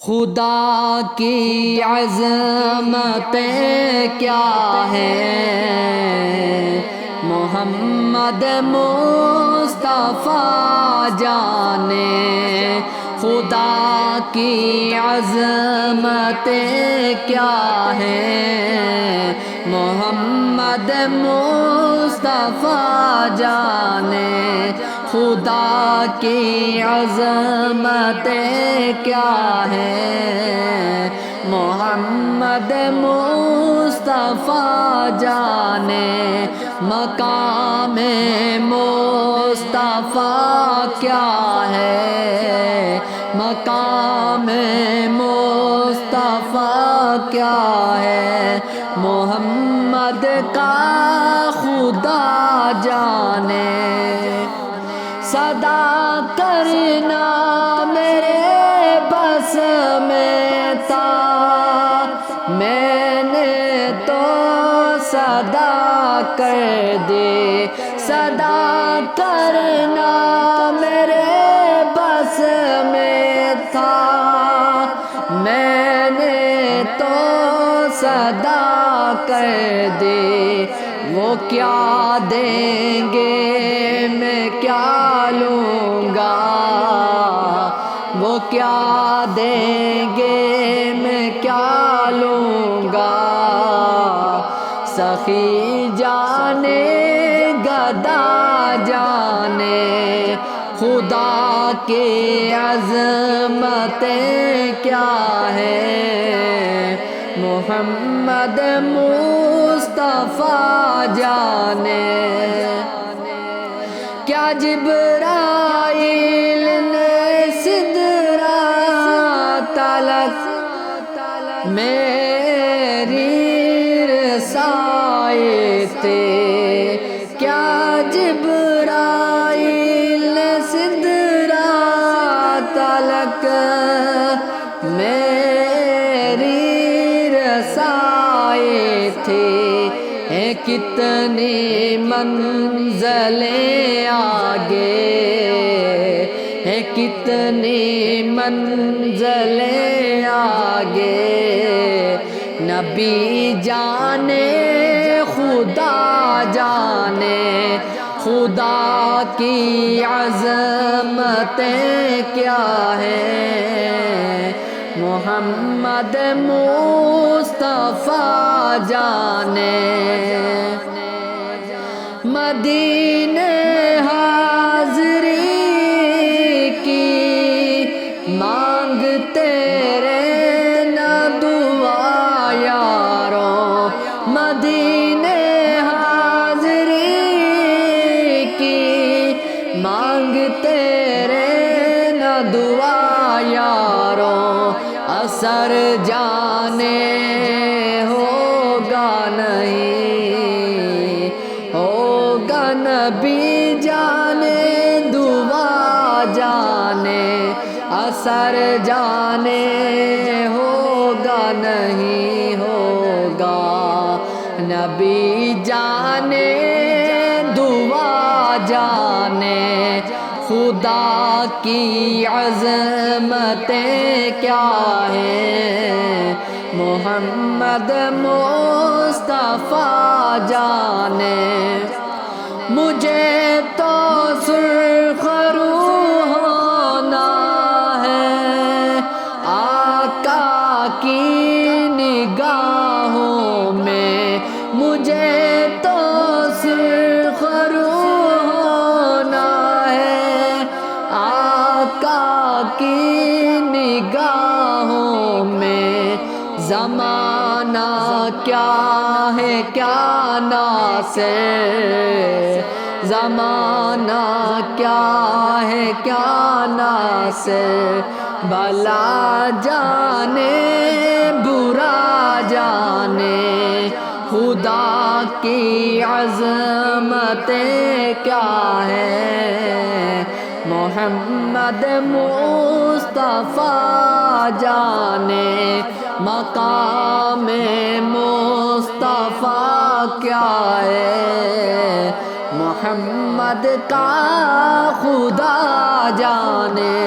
خدا کی عظمتیں کیا ہے، محمد مصطفیٰ جانے۔ خدا کی عظمتیں کیا ہے، محمد مصطفیٰ جانے۔ خدا کی عظمتیں کیا ہے، محمد مصطفیٰ جانے۔ مقام مصطفیٰ کیا ہے، مقام مصطفیٰ کیا ہے، محمد کا خدا جانے۔ صدا کرنا میرے بس میں تھا، میں نے تو صدا کر دی۔ صدا کرنا میرے بس میں تھا، میں نے تو صدا کر دی۔ وہ کیا دیں گے میں کیا لوں گا، وہ کیا دیں گے میں کیا لوں گا۔ سخی جانے گدا جانے، خدا کی عظمتیں کیا ہے، محمد مصطفیٰ جانے۔ کیا جبرائیل نے سدرہ تلک میری رسائی تھی، کیا جبرائیل نے سدرہ تلک میری رسائی تھی۔ ہیں کتنی منزلیں آگے، ہیں کتنی منزلیں آگے، نبی جانے خدا جانے۔ خدا کی عظمتیں کیا ہے، محمد مصطفیٰ جانے۔ مدینے حاضری کی مانگتے رہنا دعا یاروں، مدینے حاضری کی مانگتے رہنا دعا یاروں۔ اثر جانے ہوگا نہیں، ہوگا نبی جانے دعا جانے۔ اثر جانے ہوگا نہیں، ہوگا نبی جانے دعا جانے۔ خدا کی عظمتیں کیا ہے، محمد مصطفیٰ جانے۔ مجھے تو سرخ روح ہونا ہے، آقا کی نگاہوں میں۔ مجھے تو سرخ روح ہونا ہے، آقا کی نگاہوں میں۔ زمانہ کیا ہے کیا ناصر، زمانہ کیا ہے کیا ناصر، بھلا جانے برا جانے۔ خدا کی عظمتیں کیا ہے، محمد مصطفیٰ جانے۔ مقام مصطفیٰ کیا ہے، محمد کا خدا جانے۔